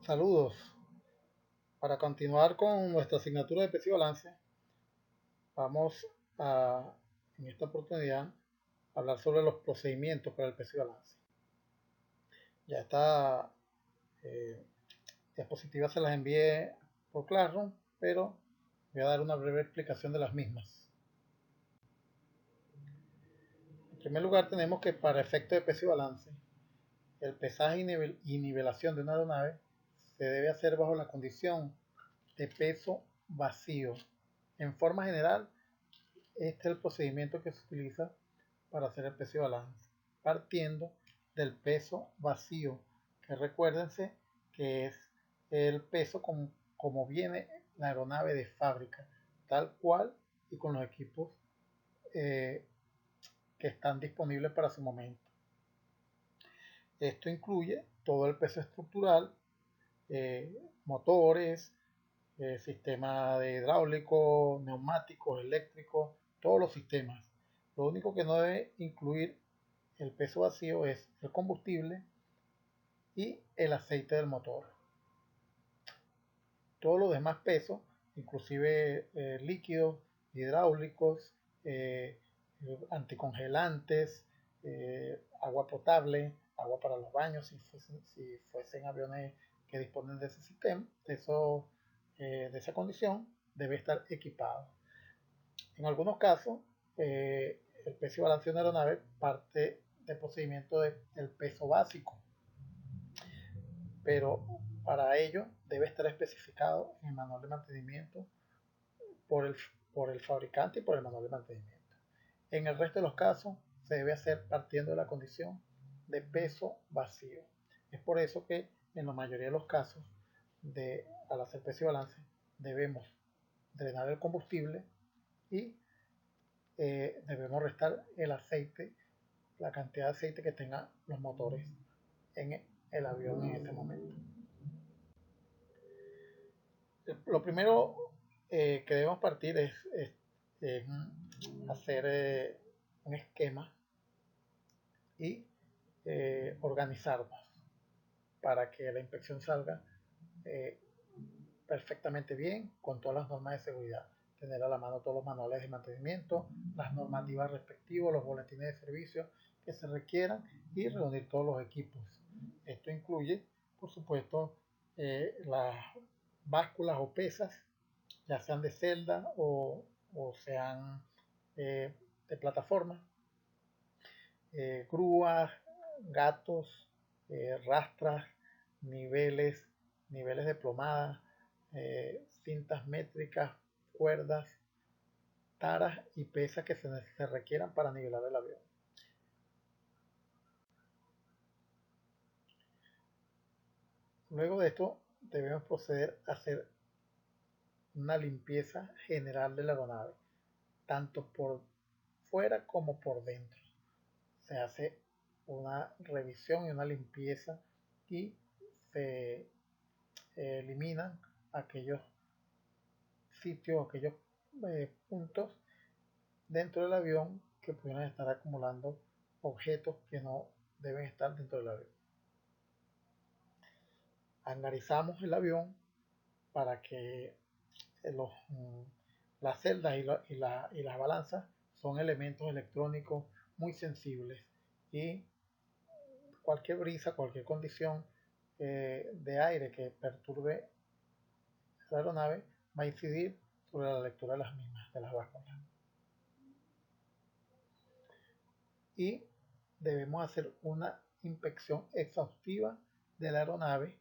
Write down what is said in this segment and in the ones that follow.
Saludos. Para continuar con nuestra asignatura de peso y balance, vamos a, en esta oportunidad, hablar sobre los procedimientos para el peso y balance. Ya esta diapositiva se las envié por Classroom, pero voy a dar una breve explicación de las mismas. En primer lugar, tenemos que para efecto de peso y balance, el pesaje y nivelación de una aeronave se debe hacer bajo la condición de peso vacío. En forma general, este es el procedimiento que se utiliza para hacer el peso y balance, partiendo del peso vacío, que recuérdense que es el peso como viene la aeronave de fábrica, tal cual y con los equipos que están disponibles para su momento. Esto incluye todo el peso estructural, motores, sistema de hidráulico, neumáticos, eléctricos, todos los sistemas. Lo único que no debe incluir el peso vacío es el combustible y el aceite del motor. Todos los demás pesos, inclusive líquidos, hidráulicos, anticongelantes, agua potable, agua para los baños, si fuesen aviones que disponen de ese sistema, de esa condición, debe estar equipado. En algunos casos, el peso y balance de una aeronave parte del procedimiento del peso básico, pero para ello debe estar especificado en el manual de mantenimiento por el fabricante y por el manual de mantenimiento. En el resto de los casos se debe hacer partiendo de la condición de peso vacío. Es por eso que en la mayoría de los casos, al hacer peso y balance, debemos drenar el combustible y debemos restar el aceite, la cantidad de aceite que tengan los motores en el avión en ese momento. Lo primero que debemos partir es hacer un esquema y organizarnos para que la inspección salga perfectamente bien con todas las normas de seguridad. Tener a la mano todos los manuales de mantenimiento, las normativas respectivas, los boletines de servicio que se requieran y reunir todos los equipos. Esto incluye, por supuesto, las básculas o pesas, ya sean de celda o sean de plataforma, grúas, gatos, rastras, niveles de plomada, cintas métricas, cuerdas, taras y pesas que se requieran para nivelar el avión. Luego de esto debemos proceder a hacer una limpieza general de la aeronave, tanto por fuera como por dentro. Se hace una revisión y una limpieza y se eliminan aquellos sitios, aquellos puntos dentro del avión que pudieran estar acumulando objetos que no deben estar dentro del avión. Hangarizamos el avión para que las celdas y las balanzas son elementos electrónicos muy sensibles y cualquier brisa, cualquier condición de aire que perturbe la aeronave va a incidir sobre la lectura de las mismas, de las básculas. Y debemos hacer una inspección exhaustiva de la aeronave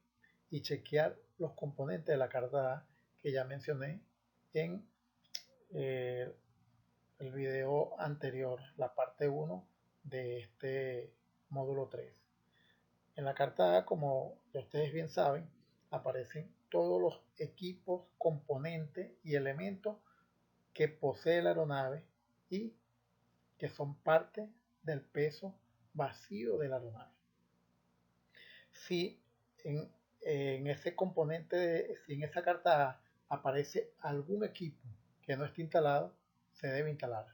y chequear los componentes de la carta A que ya mencioné en el video anterior, la parte 1 de este módulo 3. En la carta A, como ustedes bien saben, aparecen todos los equipos, componentes y elementos que posee la aeronave y que son parte del peso vacío de la aeronave. Si en ese componente, si en esa carta A aparece algún equipo que no esté instalado, se debe instalar.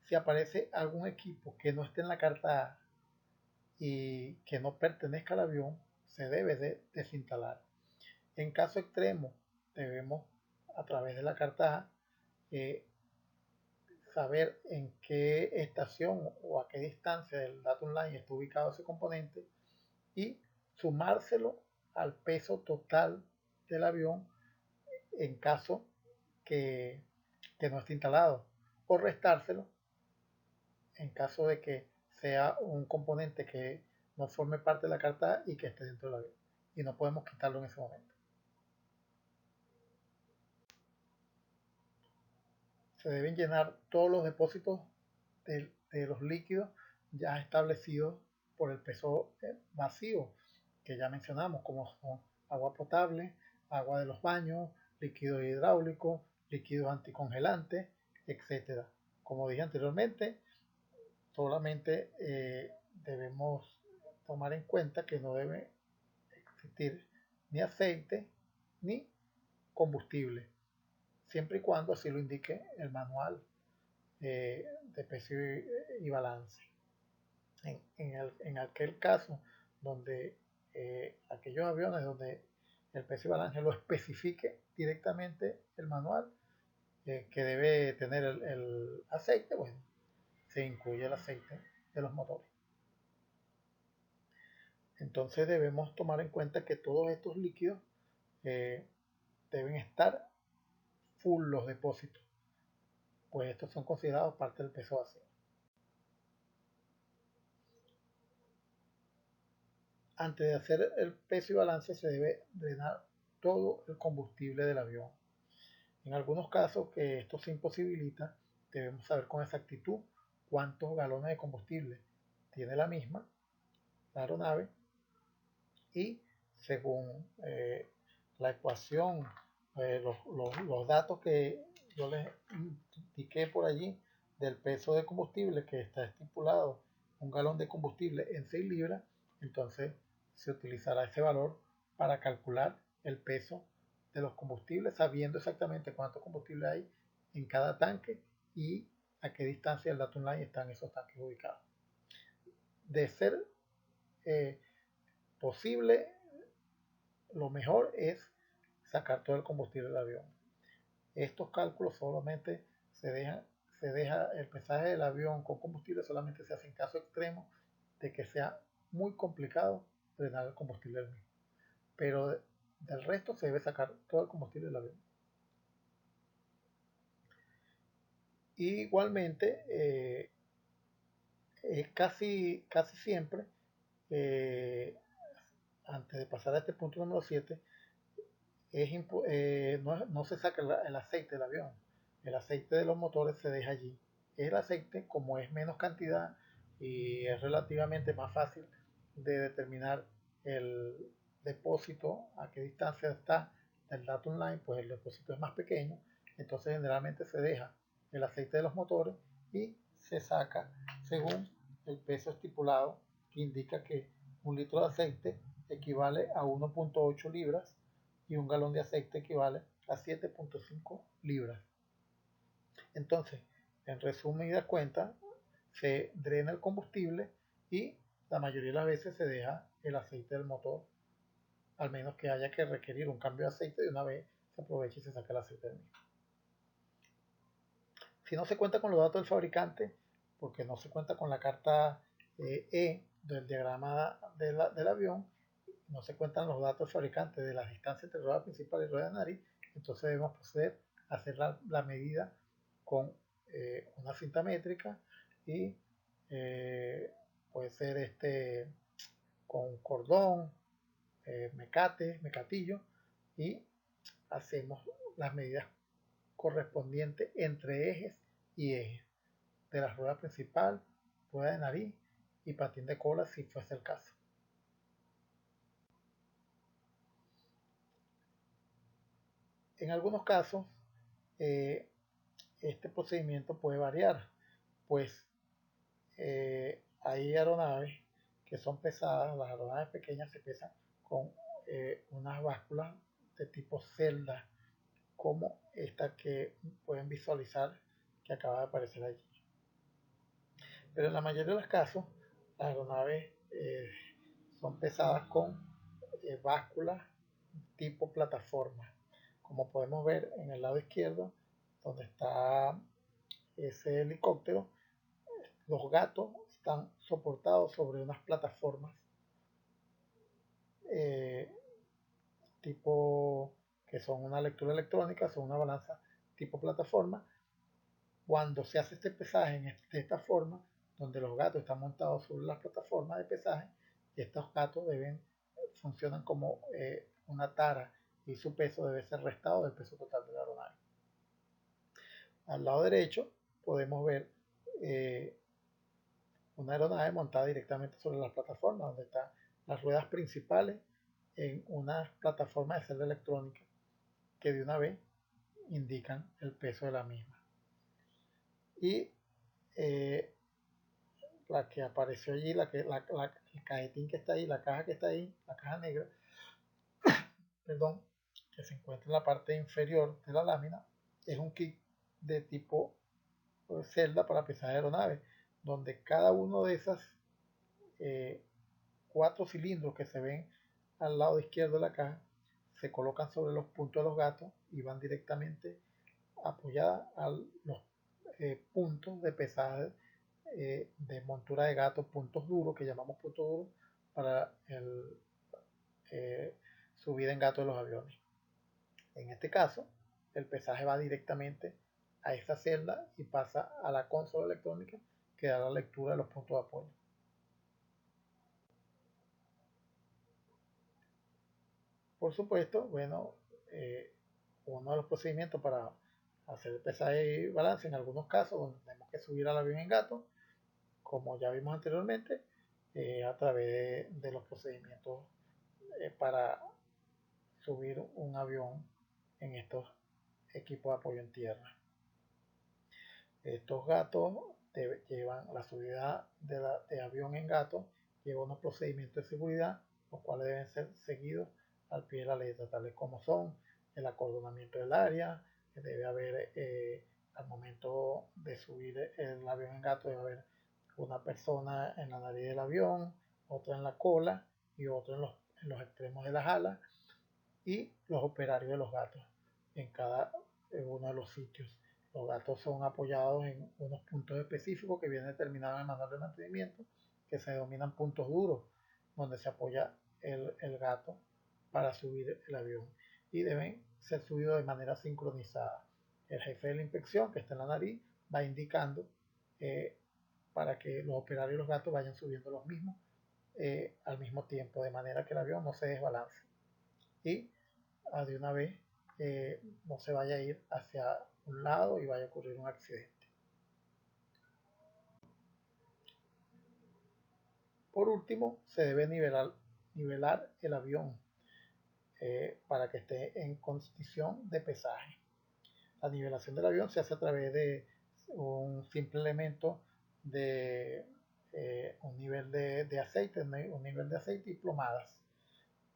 Si aparece algún equipo que no esté en la carta A y que no pertenezca al avión, se debe de desinstalar. En caso extremo, debemos a través de la carta A, saber en qué estación o a qué distancia del data online está ubicado ese componente y sumárselo al peso total del avión en caso que no esté instalado, o restárselo en caso de que sea un componente que no forme parte de la carta y que esté dentro del avión y no podemos quitarlo en ese momento. Se deben llenar todos los depósitos de los líquidos ya establecidos por el peso vacío que ya mencionamos, como son agua potable, agua de los baños, líquido hidráulico, líquidos anticongelantes, etcétera. Como dije anteriormente, solamente debemos tomar en cuenta que no debe existir ni aceite ni combustible, siempre y cuando así lo indique el manual de peso y balance. En aquel caso donde aquellos aviones donde el peso y balance lo especifique directamente el manual, que debe tener el aceite, bueno, se incluye el aceite de los motores. Entonces debemos tomar en cuenta que todos estos líquidos deben estar full los depósitos, pues estos son considerados parte del peso vacío. Antes de hacer el peso y balance se debe drenar todo el combustible del avión. En algunos casos que esto se imposibilita, debemos saber con exactitud cuántos galones de combustible tiene la misma, la aeronave, y según la ecuación, los datos que yo les indiqué por allí del peso de combustible que está estipulado un galón de combustible en 6 libras, entonces se utilizará ese valor para calcular el peso de los combustibles, sabiendo exactamente cuánto combustible hay en cada tanque y a qué distancia del data online están esos tanques ubicados. De ser posible, lo mejor es sacar todo el combustible del avión. Estos cálculos solamente se deja el pesaje del avión con combustible, solamente se hace en caso extremo de que sea muy complicado drenar el combustible del mismo. Pero del resto se debe sacar todo el combustible del avión. Y igualmente, casi siempre, antes de pasar a este punto número 7, no se saca el aceite del avión. El aceite de los motores se deja allí. El aceite, como es menos cantidad y es relativamente más fácil de determinar el depósito, a qué distancia está del data online, pues el depósito es más pequeño. Entonces generalmente se deja el aceite de los motores y se saca según el peso estipulado, que indica que un litro de aceite equivale a 1.8 libras y un galón de aceite equivale a 7.5 libras. Entonces, en resumen y de cuenta, se drena el combustible y la mayoría de las veces se deja el aceite del motor, al menos que haya que requerir un cambio de aceite, de una vez se aprovecha y se saca el aceite del mismo. Si no se cuenta con los datos del fabricante, porque no se cuenta con la carta del diagrama del avión, no se cuentan los datos fabricantes de la distancia entre rueda principal y rueda de nariz, entonces debemos proceder a hacer la medida con una cinta métrica y puede ser con cordón, mecatillo, y hacemos las medidas correspondientes entre ejes y ejes de la rueda principal, rueda de nariz y patín de cola si fuese el caso. En algunos casos, este procedimiento puede variar, pues hay aeronaves que son pesadas, las aeronaves pequeñas se pesan con unas básculas de tipo celda, como esta que pueden visualizar que acaba de aparecer allí. Pero en la mayoría de los casos, las aeronaves son pesadas con básculas tipo plataforma. Como podemos ver en el lado izquierdo, donde está ese helicóptero, los gatos están soportados sobre unas plataformas eh, tipo que son una lectura electrónica, son una balanza tipo plataforma. Cuando se hace este pesaje de esta forma, donde los gatos están montados sobre las plataformas de pesaje, y estos gatos funcionan como una tara, y su peso debe ser restado del peso total de la aeronave. Al lado derecho podemos ver una aeronave montada directamente sobre las plataformas, donde están las ruedas principales en una plataforma de celda electrónica que de una vez indican el peso de la misma. Y la que apareció allí, el cajetín que está ahí, la caja que está ahí, la caja negra, perdón, que se encuentra en la parte inferior de la lámina, es un kit de tipo celda para pesaje de aeronave, donde cada uno de esas 4 cilindros que se ven al lado izquierdo de la caja se colocan sobre los puntos de los gatos y van directamente apoyadas a los puntos de pesaje de montura de gato, puntos duros, que llamamos puntos duros, para subida en gato de los aviones. En este caso, el pesaje va directamente a esa celda y pasa a la consola electrónica que da la lectura de los puntos de apoyo. Por supuesto, bueno, uno de los procedimientos para hacer el pesaje y balance en algunos casos donde tenemos que subir al avión en gato, como ya vimos anteriormente, a través de los procedimientos para subir un avión en estos equipos de apoyo en tierra. Estos gatos llevan la subida de avión en gato, lleva unos procedimientos de seguridad, los cuales deben ser seguidos al pie de la letra, tales como son el acordonamiento del área, que debe haber al momento de subir el avión en gato, debe haber una persona en la nariz del avión, otra en la cola y otro en los extremos de las alas, y los operarios de los gatos en cada uno de los sitios. Los gatos son apoyados en unos puntos específicos que vienen determinados en el manual de mantenimiento, que se denominan puntos duros, donde se apoya el gato para subir el avión, y deben ser subidos de manera sincronizada. El jefe de la inspección, que está en la nariz, va indicando para que los operarios y los gatos vayan subiendo los mismos al mismo tiempo, de manera que el avión no se desbalance y de una vez no se vaya a ir hacia un lado y vaya a ocurrir un accidente. Por último, se debe nivelar el avión para que esté en condición de pesaje. La nivelación del avión se hace a través de un simple elemento de un nivel de aceite y plomadas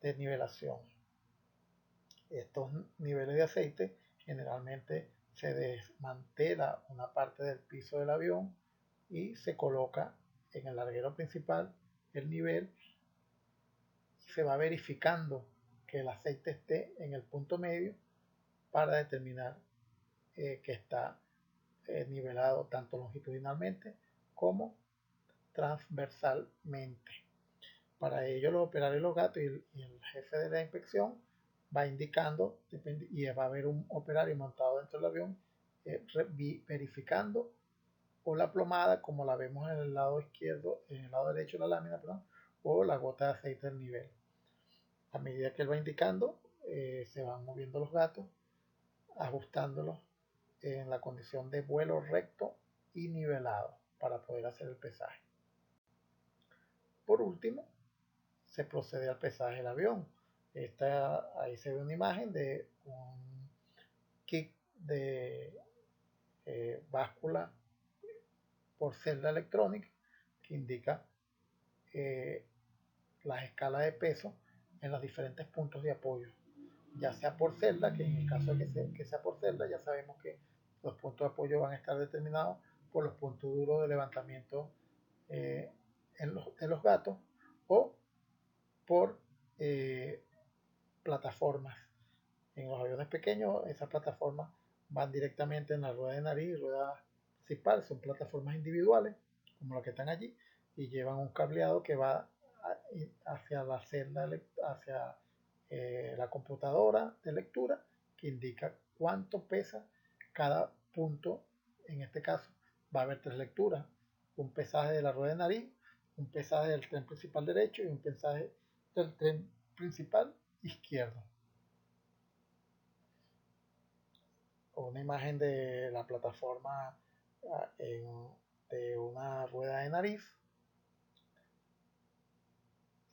de nivelación. Estos niveles de aceite generalmente se desmantela una parte del piso del avión y se coloca en el larguero principal el nivel, y se va verificando que el aceite esté en el punto medio para determinar que está nivelado tanto longitudinalmente como transversalmente. Para ello, los operarios y los gatos y el jefe de la inspección va indicando, y va a haber un operario montado dentro del avión verificando o la plomada, como la vemos en el lado izquierdo, en el lado derecho de la lámina, perdón, o la gota de aceite del nivel. A medida que él va indicando, se van moviendo los gatos, ajustándolos en la condición de vuelo recto y nivelado para poder hacer el pesaje. Por último, se procede al pesaje del avión. Ahí se ve una imagen de un kit de báscula por celda electrónica que indica las escalas de peso en los diferentes puntos de apoyo, ya sea por celda, que en el caso de que sea por celda, ya sabemos que los puntos de apoyo van a estar determinados por los puntos duros de levantamiento en los gatos, o por plataformas. En los aviones pequeños, esas plataformas van directamente en la rueda de nariz y rueda principal. Son plataformas individuales, como las que están allí, y llevan un cableado que va hacia la celda, hacia la computadora de lectura, que indica cuánto pesa cada punto. En este caso va a haber 3 lecturas: un pesaje de la rueda de nariz, un pesaje del tren principal derecho y un pesaje del tren principal izquierdo. Una imagen de la plataforma de una rueda de nariz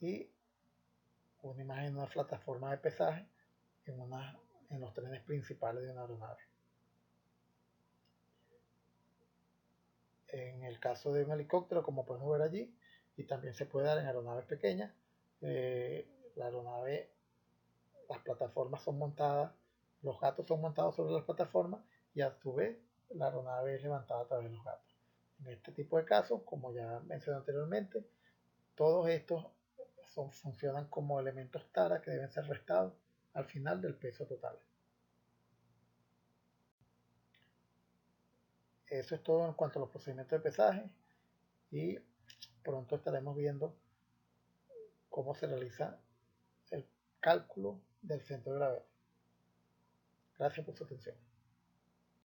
y una imagen de una plataforma de pesaje en los trenes principales de una aeronave. En el caso de un helicóptero, como podemos ver allí, y también se puede dar en aeronaves pequeñas, la aeronave, las plataformas son montadas, los gatos son montados sobre las plataformas y a su vez la aeronave es levantada a través de los gatos. En este tipo de casos, como ya mencioné anteriormente, todos estos funcionan como elementos tara que deben ser restados al final del peso total. Eso es todo en cuanto a los procedimientos de pesaje y pronto estaremos viendo cómo se realiza el cálculo del centro de gravedad. Gracias por su atención.